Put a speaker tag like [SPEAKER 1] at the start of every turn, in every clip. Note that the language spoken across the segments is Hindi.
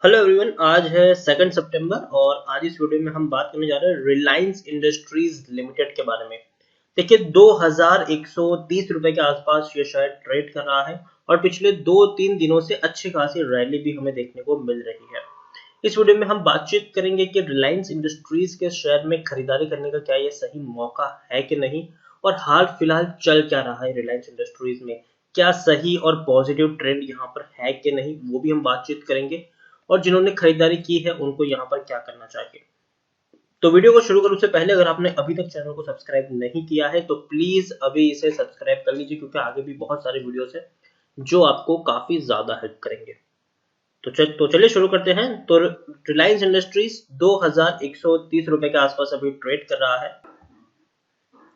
[SPEAKER 1] हेलो एवरीवन, आज है 2 सितंबर और आज इस वीडियो में हम बात करने जा रहे हैं रिलायंस इंडस्ट्रीज लिमिटेड के बारे में। देखिए 2130 रुपए के आसपास ये शेयर ट्रेड कर रहा है और पिछले 2-3 दिनों से अच्छी खासी रैली भी हमें देखने को मिल रही है। इस वीडियो में हम बातचीत करेंगे कि रिलायंस इंडस्ट्रीज के शेयर में खरीदारी करने का क्या ये सही मौका है कि नहीं, और हाल फिलहाल चल क्या रहा है रिलायंस इंडस्ट्रीज में, क्या सही और पॉजिटिव ट्रेंड यहाँ पर है कि नहीं, वो भी हम बातचीत करेंगे। और जिन्होंने खरीदारी की है उनको यहाँ पर क्या करना चाहिए। तो वीडियो को शुरू करूँ से पहले अगर आपने अभी तक चैनल को सब्सक्राइब नहीं किया है तो प्लीज अभी इसे सब्सक्राइब कर लीजिए, क्योंकि आगे भी बहुत सारे वीडियोस है जो आपको काफी ज्यादा हेल्प करेंगे। तो चलिए शुरू करते हैं। तो रिलायंस इंडस्ट्रीज 2130 रुपए के आसपास अभी ट्रेड कर रहा है।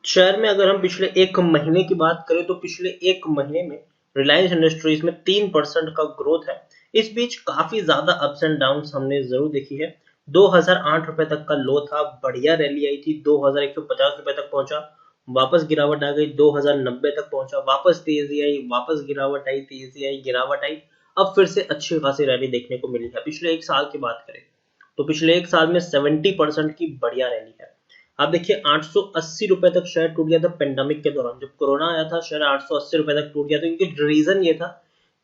[SPEAKER 1] शेयर में अगर हम पिछले एक महीने की बात करें तो पिछले एक महीने में रिलायंस इंडस्ट्रीज में 3% का ग्रोथ है। इस बीच काफी ज्यादा अप्स एंड डाउन हमने जरूर देखी है। 2008 रुपए तक का लो था, बढ़िया रैली आई थी, 2150 रुपए तक पहुंचा, वापस गिरावट आ गई, 2090 तक पहुंचा, वापस तेजी आई, वापस गिरावट आई, तेजी आई, गिरावट आई। अब फिर से अच्छी खासी रैली देखने को मिली है। पिछले एक साल की बात करें तो पिछले एक साल में 70% की बढ़िया रैली है। आप देखिए 880 रुपए तक शेयर टूट गया था पेंडेमिक के दौरान, जब कोरोना आया था शेयर 880 रुपए तक टूट गया था, क्योंकि रीजन ये था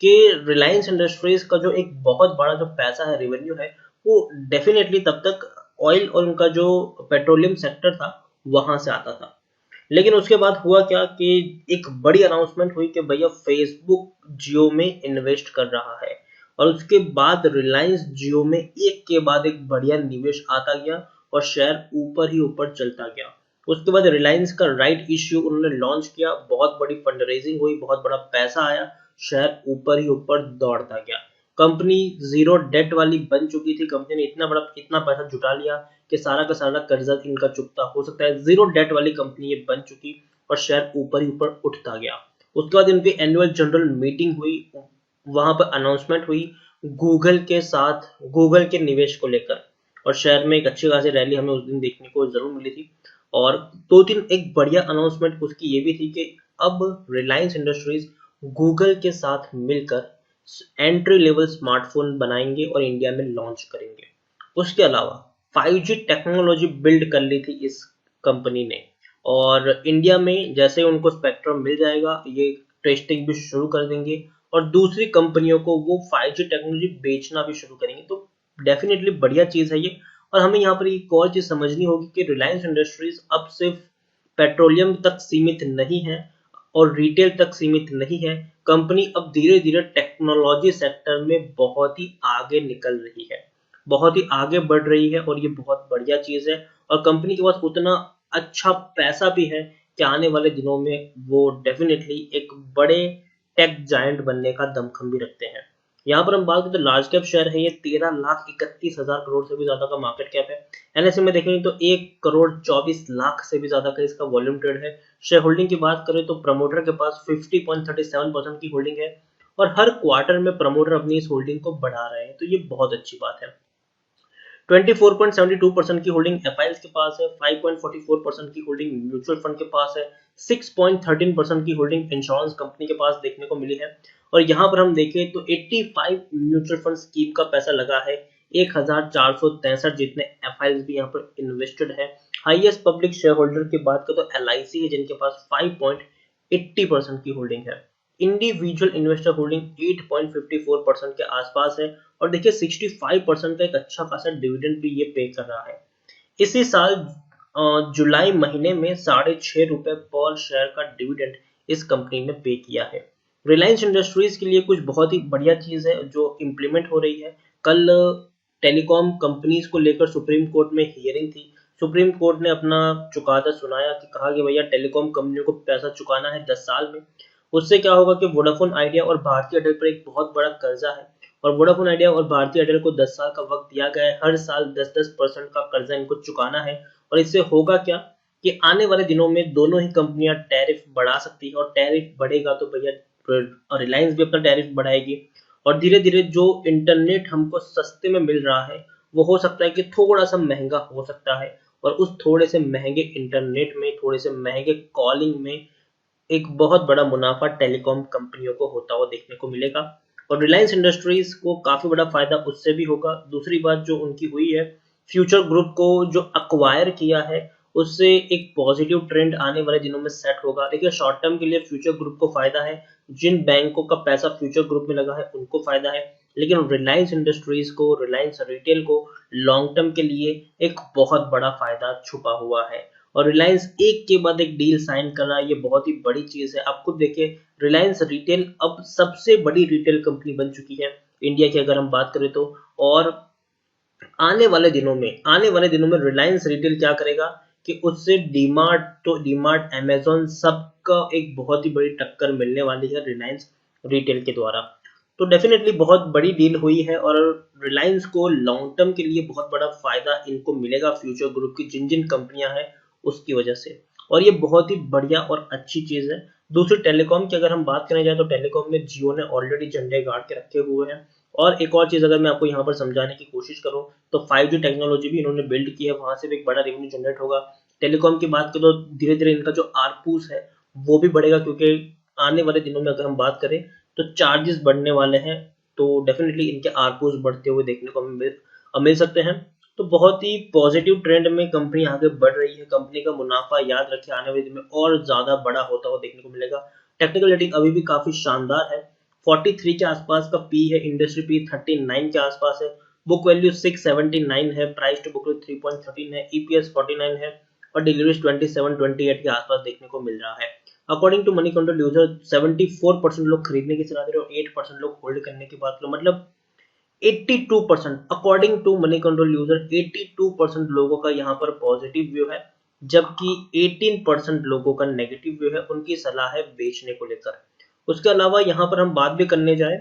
[SPEAKER 1] कि रिलायंस इंडस्ट्रीज का जो एक बहुत बड़ा जो पैसा है, रेवेन्यू है, वो डेफिनेटली तब तक ऑयल और उनका जो पेट्रोलियम सेक्टर था वहां से आता था। लेकिन उसके बाद हुआ क्या कि एक बड़ी अनाउंसमेंट हुई कि भैया फेसबुक जियो में इन्वेस्ट कर रहा है, और उसके बाद रिलायंस जियो में एक के बाद एक बढ़िया निवेश आता गया और शेयर ऊपर ही ऊपर चलता गया। उसके बाद रिलायंस का राइट इश्यू उन्होंने लॉन्च किया, बहुत बड़ी फंड रेजिंग हुई, बहुत बड़ा पैसा आया, शेयर ऊपर ही ऊपर दौड़ता गया। कंपनी जीरो डेट वाली बन चुकी थी, कंपनी ने इतना पैसा जुटा लिया कि सारा का सारा कर्जा इनका चुकता हो सकता है। जीरो डेट वाली कंपनी ये बन चुकी और शेयर ऊपर ही ऊपर उठता गया। उसके बाद इनकी एनुअल जनरल मीटिंग हुई, वहां पर अनाउंसमेंट हुई गूगल के निवेश को लेकर, और शेयर में एक अच्छी खासी रैली हमें उस दिन देखने को जरूर मिली थी। और दो तीन एक बढ़िया अनाउंसमेंट उसकी ये भी थी कि अब रिलायंस इंडस्ट्रीज गूगल के साथ मिलकर एंट्री लेवल स्मार्टफोन बनाएंगे और इंडिया में लॉन्च करेंगे। उसके अलावा 5G टेक्नोलॉजी बिल्ड कर ली थी इस कंपनी ने, और इंडिया में जैसे उनको स्पेक्ट्रम मिल जाएगा ये टेस्टिंग भी शुरू कर देंगे और दूसरी कंपनियों को वो 5G टेक्नोलॉजी बेचना भी शुरू करेंगे। तो डेफिनेटली बढ़िया चीज है ये। और हमें यहाँ पर एक और चीज समझनी होगी कि रिलायंस इंडस्ट्रीज अब सिर्फ पेट्रोलियम तक सीमित नहीं है और रिटेल तक सीमित नहीं है। कंपनी अब धीरे धीरे टेक्नोलॉजी सेक्टर में बहुत ही आगे निकल रही है, बहुत ही आगे बढ़ रही है, और ये बहुत बढ़िया चीज है। और कंपनी के पास उतना अच्छा पैसा भी है कि आने वाले दिनों में वो डेफिनेटली एक बड़े टेक जायंट बनने का दमखम भी रखते हैं। यहाँ पर हम बात करें तो लार्ज कैप शेयर है ये, 13,31,000 करोड़ से भी ज्यादा का मार्केट कैप है। एनएसए में देखेंगे तो 1,24,00,000 से भी ज्यादा का इसका वॉल्यूम ट्रेड है। शेयर होल्डिंग की बात करें तो प्रमोटर के पास 50.37% की होल्डिंग है, और हर क्वार्टर में प्रमोटर अपनी इस होल्डिंग को बढ़ा रहे हैं, तो ये बहुत अच्छी बात है। 24.72% की होल्डिंग एफआईएल्स के पास है, 5.44% की होल्डिंग म्यूचुअल फंड के पास है, 6.13% की होल्डिंग इंश्योरेंस कंपनी के पास देखने को मिली है। और यहाँ पर हम देखें तो 85 म्यूचुअल फंड स्कीम का पैसा लगा है, 1463 जितने एफआईएल्स भी यहाँ पर इन्वेस्टेड है। हाईएस्ट पब्लिक शेयर होल्डर की बात करें तो एलआईसी है, जिनके पास 5.80% की होल्डिंग है। इंडिविजुअल इन्वेस्टर होल्डिंग 8.54% के आसपास है, और देखिए 65% का एक अच्छा खासा डिविडेंड भी ये पे कर रहा है। इसी साल जुलाई महीने में 6.5 रुपए पर शेयर का डिविडेंड इस कंपनी ने पे किया है। रिलायंस इंडस्ट्रीज के लिए कुछ बहुत ही बढ़िया चीज है जो इम्प्लीमेंट हो रही है। कल टेलीकॉम कंपनीज को लेकर सुप्रीम कोर्ट में हियरिंग थी। सुप्रीम कोर्ट ने अपना चुकादा सुनाया कि कहा कि भैया टेलीकॉम कंपनियों को पैसा चुकाना है 10 साल में। उससे क्या होगा कि वोडाफोन आइडिया और भारतीय एयरटेल पर एक बहुत बड़ा कर्जा है, और वोडाफोन आइडिया और भारतीय एयरटेल को 10 साल का वक्त दिया गया है, हर साल 10-10% का कर्जा इनको चुकाना है। और इससे होगा क्या कि आने वाले दिनों में दोनों ही कंपनियां टैरिफ बढ़ा सकती है, और टैरिफ बढ़ेगा तो भैया रिलायंस भी अपना टैरिफ बढ़ाएगी, और धीरे धीरे जो इंटरनेट हमको सस्ते में मिल रहा है वो हो सकता है कि थोड़ा सा महंगा हो सकता है, और उस थोड़े से महंगे इंटरनेट में, थोड़े से महंगे कॉलिंग में एक बहुत बड़ा मुनाफा टेलीकॉम कंपनियों को होता हुआ देखने को मिलेगा। और रिलायंस इंडस्ट्रीज को काफी बड़ा फायदा उससे भी होगा। दूसरी बात जो उनकी हुई है, फ्यूचर ग्रुप को जो अक्वायर किया है उससे एक पॉजिटिव ट्रेंड आने वाले दिनों में सेट होगा। देखिए शॉर्ट टर्म के लिए फ्यूचर ग्रुप को फायदा है, जिन बैंकों का पैसा फ्यूचर ग्रुप में लगा है उनको फायदा है, लेकिन रिलायंस इंडस्ट्रीज को, रिलायंस रिटेल को लॉन्ग टर्म के लिए एक बहुत बड़ा फायदा छुपा हुआ है। और रिलायंस एक के बाद एक डील साइन कर रहा है, ये बहुत ही बड़ी चीज है। आप खुद देखिए रिलायंस रिटेल अब सबसे बड़ी रिटेल कंपनी बन चुकी है इंडिया की अगर हम बात करें तो। और आने वाले दिनों में रिलायंस रिटेल क्या करेगा कि उससे डीमार्ट, तो डीमार्ट, अमेजोन, सबका एक बहुत ही बड़ी टक्कर मिलने वाली है रिलायंस रिटेल के द्वारा। तो डेफिनेटली बहुत बड़ी डील हुई है और रिलायंस को लॉन्ग टर्म के लिए बहुत बड़ा फायदा इनको मिलेगा फ्यूचर ग्रुप की जिन जिन कंपनियां हैं उसकी वजह से, और ये बहुत ही बढ़िया और अच्छी चीज है। दूसरी टेलीकॉम की अगर हम बात करें जाए तो टेलीकॉम में जियो ने ऑलरेडी झंडे गाड़ के रखे हुए हैं। और एक और चीज अगर मैं आपको यहाँ पर समझाने की कोशिश करूँ तो 5G टेक्नोलॉजी भी इन्होंने बिल्ड की है, वहां से भी एक बड़ा रेवेन्यू जनरेट होगा। टेलीकॉम की बात करें तो धीरे धीरे इनका जो आरपूस है वो भी बढ़ेगा, क्योंकि आने वाले दिनों में अगर हम बात करें तो चार्जेस बढ़ने वाले हैं, तो डेफिनेटली इनके आरपूस बढ़ते हुए देखने को मिल सकते हैं। तो बहुत ही पॉजिटिव ट्रेंड में कंपनी आगे बढ़ रही है। कंपनी का मुनाफा याद रखिए आने वाले दिन में और ज्यादा बड़ा होता हुआ देखने को मिलेगा। टेक्निकल रेटिंग अभी भी काफी शानदार है, 43 के आसपास का पी है, इंडस्ट्री पी 39 के आसपास है, बुक वैल्यू 679 है, प्राइस टू बुक वैल्यू 3.13 है, ईपीएस 49 है और डिलीवरीज 27-28 के आसपास देखने को मिल रहा है। According to Moneycontrol user 74% लोग खरीदने की सलाह दे रहे हैं और 8% लोग होल्ड करने की बात करें, मतलब 82%। According to Moneycontrol user 82% लोगों का यहाँ पर पॉजिटिव व्यू है, जबकि 18% लोगों का नेगेटिव व्यू है, उनकी सलाह है बेचने को लेकर। उसके अलावा यहाँ पर हम बात भी करने जाए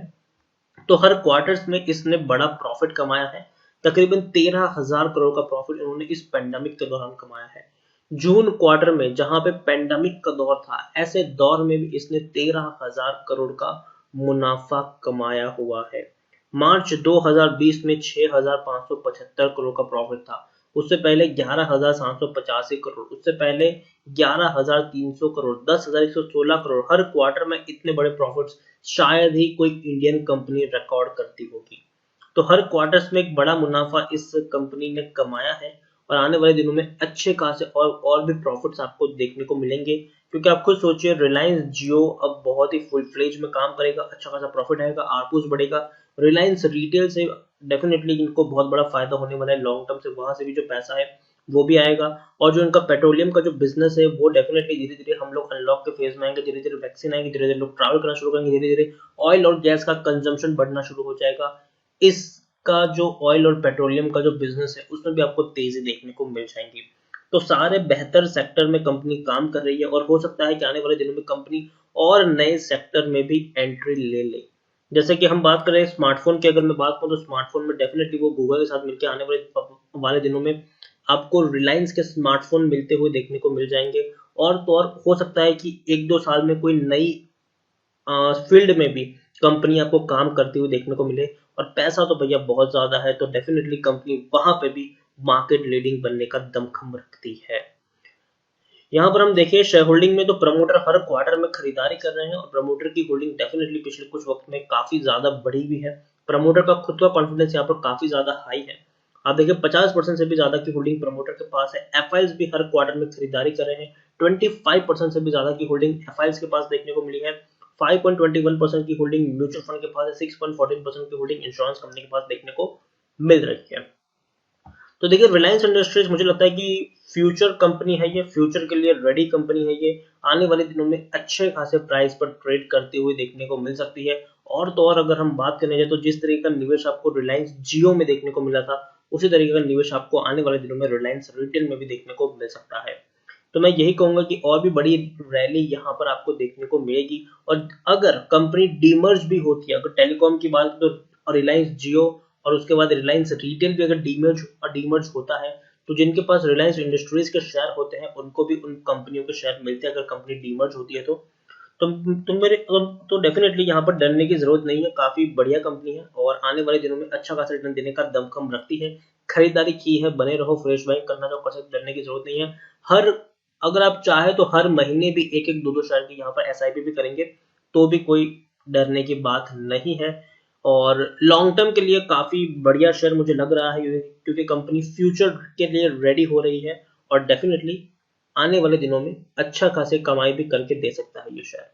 [SPEAKER 1] तो हर क्वार्टर्स में इसने बड़ा प्रॉफिट कमाया है, तकरीबन 13,000 करोड़ का प्रॉफिट इन्होंने इस पेंडेमिक के दौरान कमाया है। जून क्वार्टर में जहां पे पेंडेमिक का दौर था, ऐसे दौर में भी इसने 13,000 करोड़ का मुनाफा कमाया हुआ है। मार्च 2020 में 6,575 करोड़ का प्रॉफिट था, उससे पहले 11,785 करोड़, उससे पहले 11,300 करोड़, 10,116 करोड़। हर क्वार्टर में इतने बड़े प्रॉफिट्स शायद ही कोई इंडियन कंपनी रिकॉर्ड करती होगी। तो हर क्वार्टर्स में एक बड़ा मुनाफा इस कंपनी ने कमाया है और आने वाले दिनों में अच्छे खासे और भी प्रॉफिट्स आपको देखने को मिलेंगे, क्योंकि आप खुद सोचिए रिलायंस जियो अब बहुत ही फुल फ्लेज में काम करेगा, अच्छा खासा प्रॉफिट आएगा, आरपूस बढ़ेगा। रिलायंस रिटेल से डेफिनेटली इनको बहुत बड़ा फायदा होने वाला है लॉन्ग टर्म से, वहां से भी जो पैसा है वो भी आएगा। और जो इनका पेट्रोलियम का जो बिजनेस है वो डेफिनेटली धीरे धीरे हम लोग अनलॉक के फेज में आएंगे, धीरे धीरे वैक्सीन आएंगे, धीरे धीरे लोग ट्रैवल करना शुरू करेंगे, धीरे धीरे ऑयल और गैस का कंजम्पशन बढ़ना शुरू हो जाएगा। इसका जो ऑयल और पेट्रोलियम का जो बिजनेस है उसमें भी आपको तेजी देखने को मिल जाएंगी। तो सारे बेहतर सेक्टर में कंपनी काम कर रही है और हो सकता है कि आने वाले दिनों में कंपनी और नए सेक्टर में भी एंट्री ले ले। जैसे कि हम बात करें स्मार्टफोन की, अगर मैं बात करूं तो स्मार्टफोन में डेफिनेटली वो गूगल के साथ मिलकर आने वाले दिनों में आपको रिलायंस के स्मार्टफोन मिलते हुए देखने को मिल जाएंगे। और तो और हो सकता है कि 1-2 साल में कोई नई फील्ड में भी कंपनी आपको काम करती हुई देखने को मिले। और पैसा तो भैया बहुत ज्यादा है, तो डेफिनेटली कंपनी वहां पे भी मार्केट लीडिंग बनने का दमखम रखती है। यहाँ पर हम देखिए शेयर होल्डिंग में तो प्रमोटर हर क्वार्टर में खरीदारी कर रहे हैं और प्रमोटर की होल्डिंग डेफिनेटली पिछले कुछ वक्त में काफी ज्यादा बढ़ी हुई है। प्रमोटर का खुद का कॉन्फिडेंस यहाँ पर काफी ज्यादा हाई है। आप देखिए 50% से भी ज्यादा की होल्डिंग प्रमोटर के पास है। एफआईएस भी हर क्वार्टर में खरीदारी कर रहे हैं, 25% से भी ज्यादा की होल्डिंग एफआईएस के पास देखने को मिली है। 5.21% की होल्डिंग म्यूचुअल फंड के पास है, 6.14% की होल्डिंग इंश्योरेंस कंपनी के पास देखने को मिल रही है। तो देखिए रिलायंस इंडस्ट्रीज मुझे लगता है कि फ्यूचर कंपनी है, ये फ्यूचर के लिए रेडी कंपनी है, ये आने वाले दिनों में अच्छे खासे प्राइस पर ट्रेड करते हुए देखने को मिल सकती है। और तो और अगर हम बात करने जाए तो जिस तरीके का निवेश आपको रिलायंस जियो में देखने को मिला था, उसी तरीके का निवेश आपको आने वाले दिनों में रिलायंस रिटेल में भी देखने को मिल सकता है। तो मैं यही कहूंगा कि और भी बड़ी रैली यहाँ पर आपको देखने को मिलेगी। और अगर कंपनी डीमर्ज भी होती है, अगर टेलीकॉम की बात तो रिलायंस जियो और उसके बाद रिलायंस रिटेल भी अगर डीमर्ज होता है, तो जिनके पास रिलायंस इंडस्ट्रीज के शेयर होते हैं उनको भी उन कंपनियों के शेयर मिलते हैं अगर कंपनी डीमर्ज होती है तो। तो डेफिनेटली यहाँ पर डरने की जरूरत नहीं है, काफी बढ़िया कंपनी है और आने वाले दिनों में अच्छा खासा रिटर्न देने का दमखम रखती है। खरीदारी की है, बने रहो, फ्रेश बाइंग करना तो कर सकते, डरने की जरूरत नहीं है। हर अगर आप चाहे तो हर महीने भी एक एक दो दो शेयर की यहाँ पर एसआईपी भी करेंगे तो भी कोई डरने की बात नहीं है। और लॉन्ग टर्म के लिए काफ़ी बढ़िया शेयर मुझे लग रहा है, क्योंकि कंपनी फ्यूचर के लिए रेडी हो रही है और डेफिनेटली आने वाले दिनों में अच्छा खासे कमाई भी करके दे सकता है ये शेयर।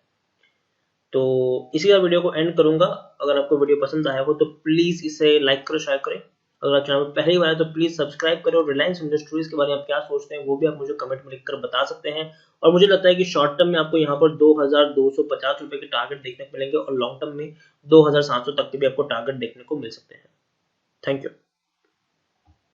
[SPEAKER 1] तो इसी का वीडियो को एंड करूंगा। अगर आपको वीडियो पसंद आया हो तो प्लीज़ इसे लाइक करो, शेयर करें। अगर आप चैनल पर पहली बार है तो प्लीज़ सब्सक्राइब करो। रिलायंस इंडस्ट्रीज के बारे में आप क्या सोचते हैं वो भी आप मुझे कमेंट में लिखकर बता सकते हैं। और मुझे लगता है कि शॉर्ट टर्म में आपको यहाँ पर 2250 रुपए के टारगेट देखने को मिलेंगे और लॉन्ग टर्म में 2700 तक के भी आपको टारगेट देखने को मिल सकते हैं। Thank you.